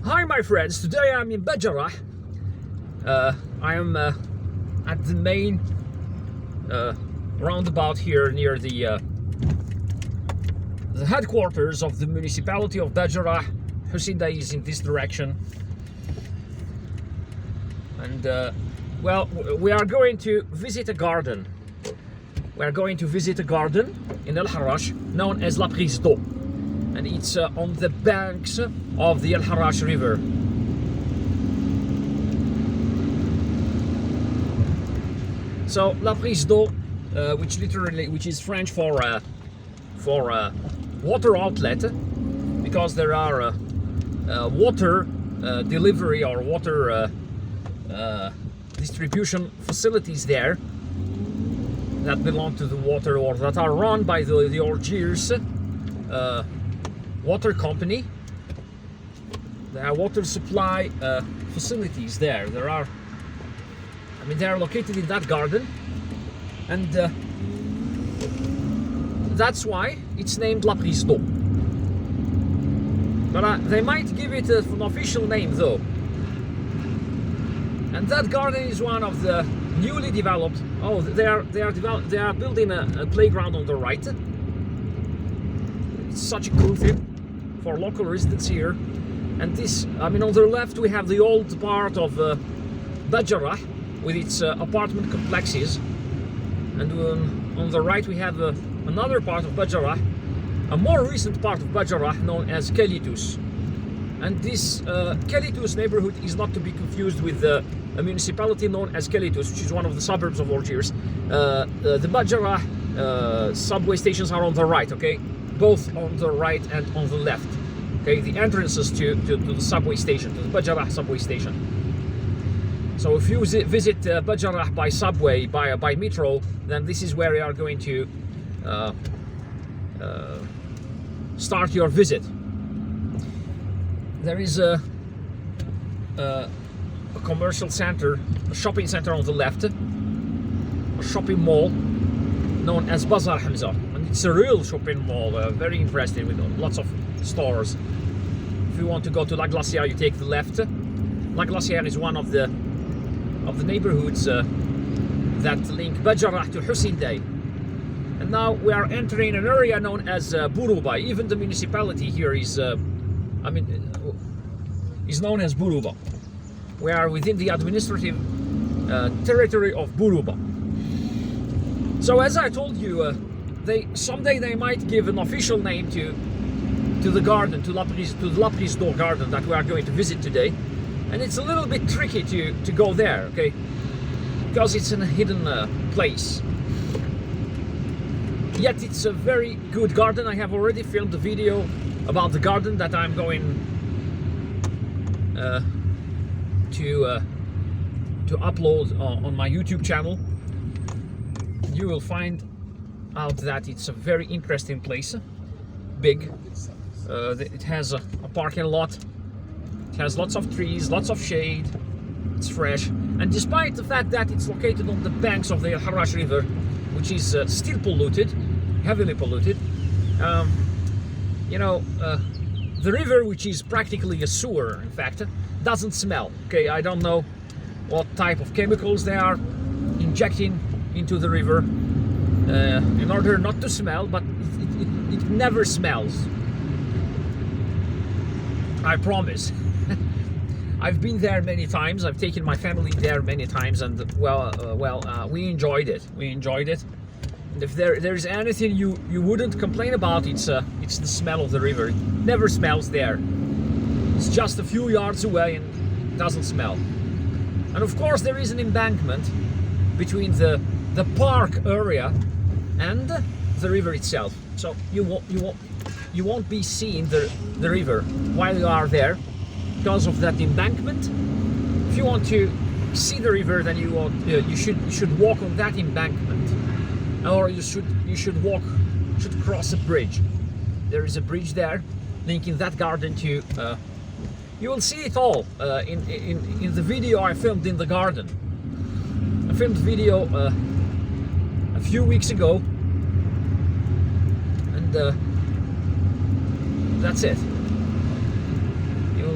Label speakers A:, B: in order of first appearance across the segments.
A: Hi my friends, today I'm in Bachdjerrah. I am at the main roundabout here near the headquarters of the municipality of Bachdjerrah. Husinda is in this direction. And well, we are going to visit a garden. We are going to visit a garden in Harrach known as Prise, and it's on the banks of the Harrach River. So Prise, which is French for water outlet, because there are water delivery or water distribution facilities there that belong to the water, or that are run by the Algiers water company. There are water supply facilities there. They are located in that garden, and that's why it's named Prise. But they might give it an official name though. And that garden is one of the newly developed. Oh, they are building a playground on the right. It's such a cool thing for local residents here. And this, on the left we have the old part of Bachdjerrah with its apartment complexes, and on the right we have another part of Bachdjerrah, a more recent part of Bachdjerrah known as Kelitus. And this Kelitus neighborhood is not to be confused with a municipality known as Kelitus, which is one of the suburbs of Algiers. The Bachdjerrah subway stations are on the right, okay? Both on the right and on the left. Okay, the entrances to the subway station, to the Bachdjerrah subway station. So if you visit Bachdjerrah by subway, by metro, then this is where you are going to start your visit. There is a commercial center, a shopping center on the left, a shopping mall known as Bazaar Hamza, and it's a real shopping mall, very impressive, with lots of stores. If you want to go to La Glacière, you take the left. La Glacière is one of the neighborhoods that link Bachdjerrah to Husinda. And now we are entering an area known as Buruba. Even the municipality here is known as Buruba. We are within the administrative territory of Buruba. So as I told you, someday they might give an official name to the garden, to the Prise garden that we are going to visit today. And it's a little bit tricky to go there, okay? Because it's in a hidden place. Yet it's a very good garden. I have already filmed a video about the garden that I'm going to upload on my YouTube channel. You will find out that it's a very interesting place, big. It has a parking lot. It has lots of trees, lots of shade. It's fresh, and despite the fact that it's located on the banks of the Harrach River, which is still polluted, heavily polluted, the river, which is practically a sewer, in fact, doesn't smell. Okay, I don't know what type of chemicals they are injecting into the river in order not to smell, but it never smells. I promise. I've been there many times. I've taken my family there many times, and we enjoyed it. And if there is anything you wouldn't complain about, it's the smell of the river. It never smells there. It's just a few yards away and it doesn't smell. And of course there is an embankment between the park area and the river itself. So you won't be seeing the river while you are there because of that embankment. If you want to see the river, then you should walk on that embankment, or you should cross a bridge. There is a bridge there linking that garden to. You will see it all in the video I filmed in the garden. I filmed the video a few weeks ago, and that's it.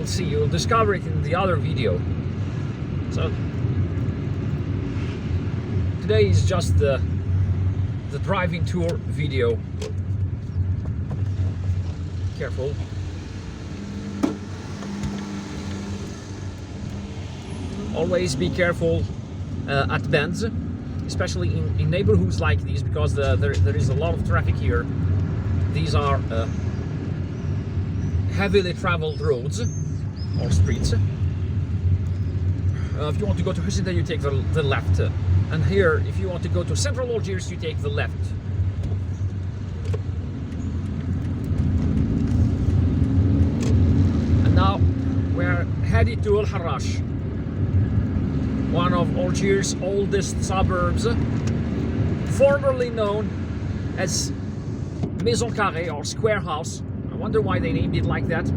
A: will see, you will discover it in the other video. So today is just the driving tour video. Careful. Always be careful at bends, especially in neighborhoods like these, because there is a lot of traffic here. These are heavily traveled roads or streets. If you want to go to Houston, you take the left. And here, if you want to go to central Algiers, you take the left. And now we're headed to Harrach, one of Algiers' oldest suburbs, formerly known as Maison Carrée or Square House. I wonder why they named it like that.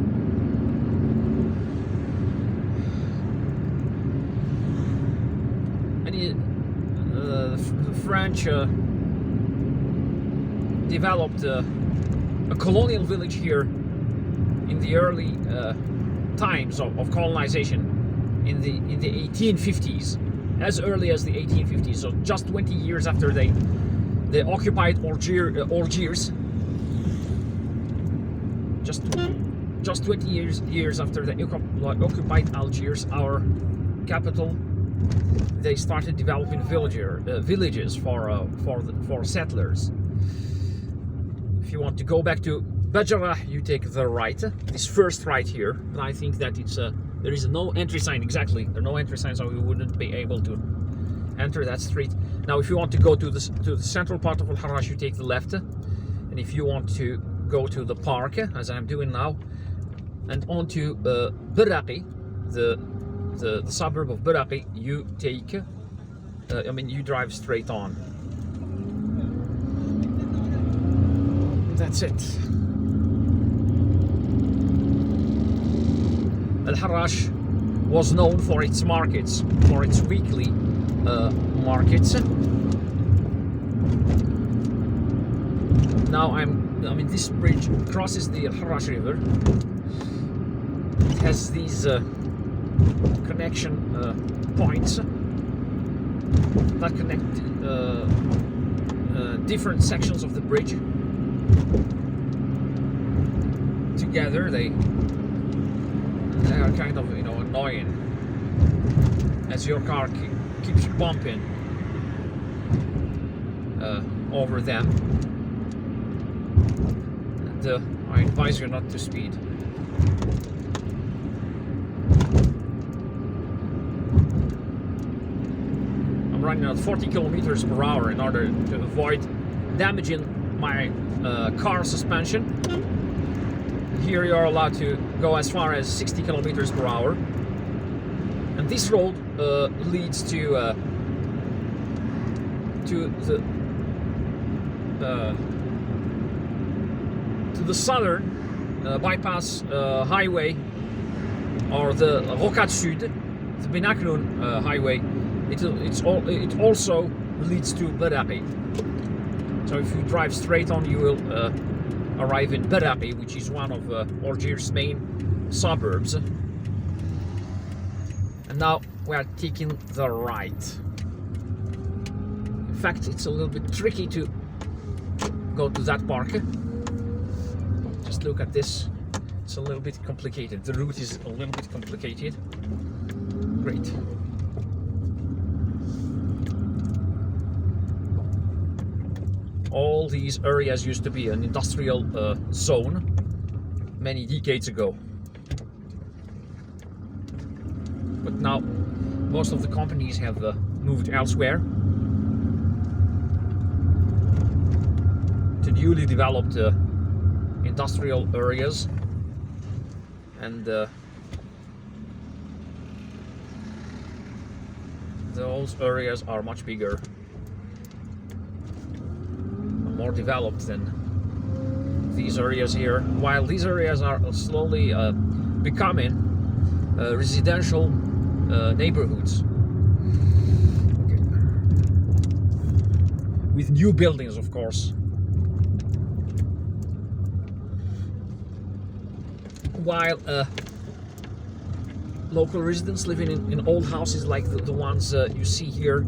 A: The French developed a colonial village here in the early times of colonization in the 1850s, as early as the 1850s. So just 20 years after they occupied Algiers. Just 20 years after they occupied Algiers, our capital, they started developing villages for settlers. If you want to go back to Bachdjerrah, you take the right, this first right here. And I think that there is no entry sign. Exactly, there are no entry signs, so we wouldn't be able to enter that street. Now, if you want to go to the central part of Harrach, you take the left, and if you want to go to the park, as I'm doing now, and onto Bachdjerrah, the suburb of Bachdjerrah, you take, you drive straight on. That's it. Harrach was known for its markets, for its weekly markets. Now this bridge crosses the Harrach River. It has these connection points that connect different sections of the bridge together. They are kind of annoying as your car keeps bumping over them. And I advise you not to speed. I'm running at 40 kilometers per hour in order to avoid damaging my car suspension. Here you are allowed to go as far as 60 kilometers per hour. And this road leads to the southern bypass highway, or the Rocade Sud, the Benaknoun highway. It also leads to Bachdjerrah. So if you drive straight on, you will arrive in Bachdjerrah, which is one of Algiers' main suburbs. And now we are taking the right. In fact, it's a little bit tricky to go to that park. Just look at this. It's a little bit complicated. The route is a little bit complicated. Great. All these areas used to be an industrial zone many decades ago. But now most of the companies have moved elsewhere to newly developed industrial areas, and those areas are much bigger, more developed than these areas here, while these areas are slowly becoming residential neighborhoods. Okay. With new buildings, of course. While local residents living in old houses like the ones you see here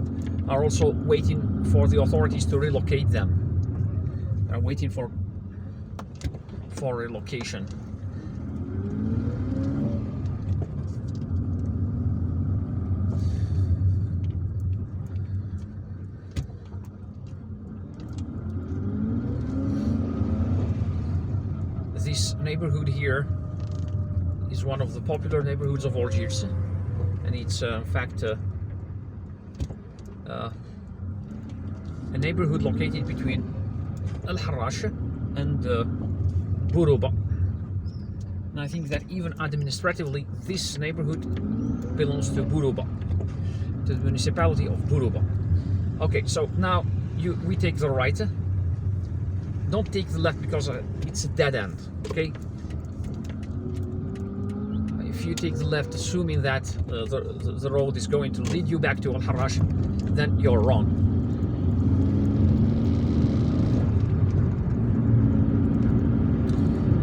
A: are also waiting for the authorities to relocate them. They're waiting for relocation. This neighborhood here is one of the popular neighborhoods of Algiers, and it's in fact a neighborhood located between Harrach and Bourouba. And I think that even administratively this neighborhood belongs to Bourouba, to the municipality of Bourouba. Okay, so now we take the right. Don't take the left because it's a dead end, okay? If you take the left assuming that the road is going to lead you back to Harrach, then you're wrong.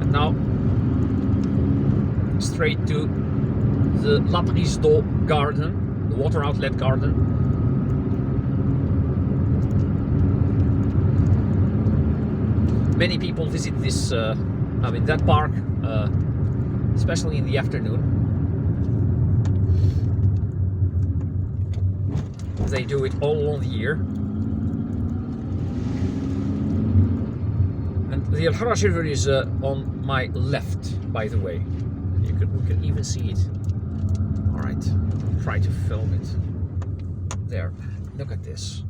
A: And now straight to the Prise garden, the water outlet garden. Many people visit this, that park, especially in the afternoon. They do it all along the year. And the Harrach River is on my left, by the way. We can even see it. All right, try to film it. There, look at this.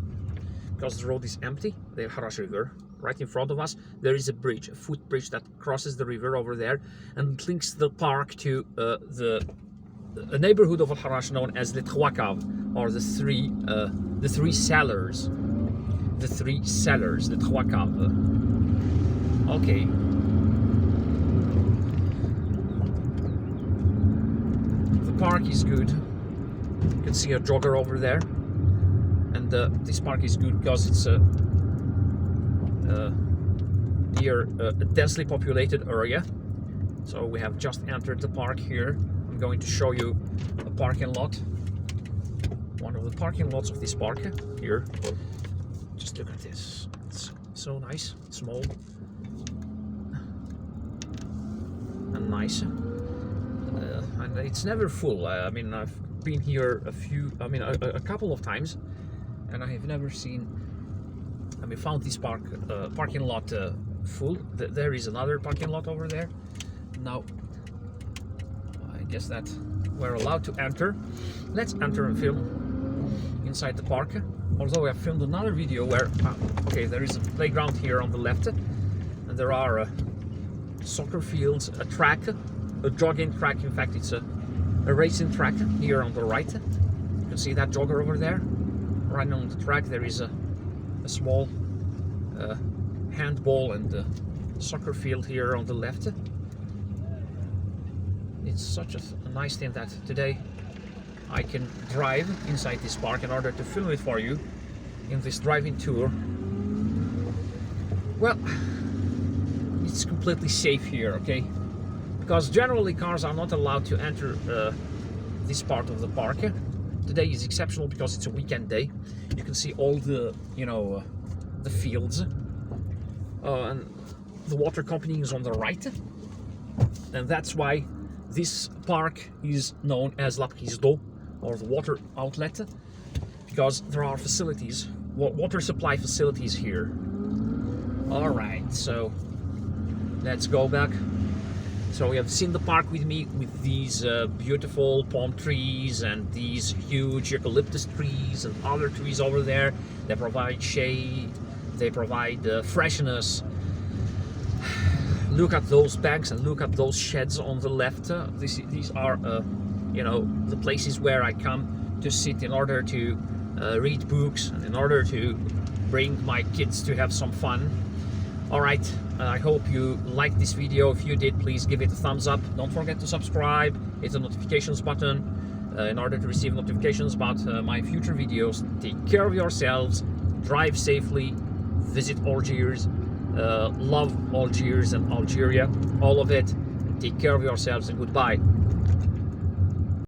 A: Because the road is empty, the Harrach River. Right in front of us, there is a bridge, a footbridge that crosses the river over there and links the park to a neighborhood of Harrach known as the Trois Caves, or the three cellars. The three cellars, the Trois Caves. Okay. The park is good. You can see a jogger over there, and this park is good because it's near a densely populated area. So we have just entered the park here. I'm going to show you a parking lot, one of the parking lots of this park here. Just look at this, it's so nice, small and nice, and it's never full. I mean, I've been here a couple of times, and I have never seen, found this parking lot full. There is another parking lot over there. Now, I guess that we're allowed to enter. Let's enter and film inside the park. Although I filmed another video where, okay, there is a playground here on the left, and there are soccer fields, a track, a jogging track. In fact, it's a racing track here on the right. You can see that jogger over there. Right on the track, there is a small handball and soccer field here on the left. It's such a nice thing that today I can drive inside this park in order to film it for you in this driving tour. Well, it's completely safe here, okay? Because generally cars are not allowed to enter this part of the park. Today is exceptional because it's a weekend day. You can see all the, the fields, and the water company is on the right, and that's why this park is known as La Prise d'eau, or the water outlet, because there are facilities, water supply facilities here. All right, so let's go back. So we have seen the park with me with these beautiful palm trees and these huge eucalyptus trees and other trees over there. They provide shade, they provide freshness. Look at those banks and look at those sheds on the left. These are, the places where I come to sit in order to read books and in order to bring my kids to have some fun. All right, I hope you liked this video. If you did, please give it a thumbs up. Don't forget to subscribe, hit the notifications button in order to receive notifications about my future videos. Take care of yourselves, drive safely, visit Algiers, love Algiers and Algeria, all of it. Take care of yourselves and goodbye.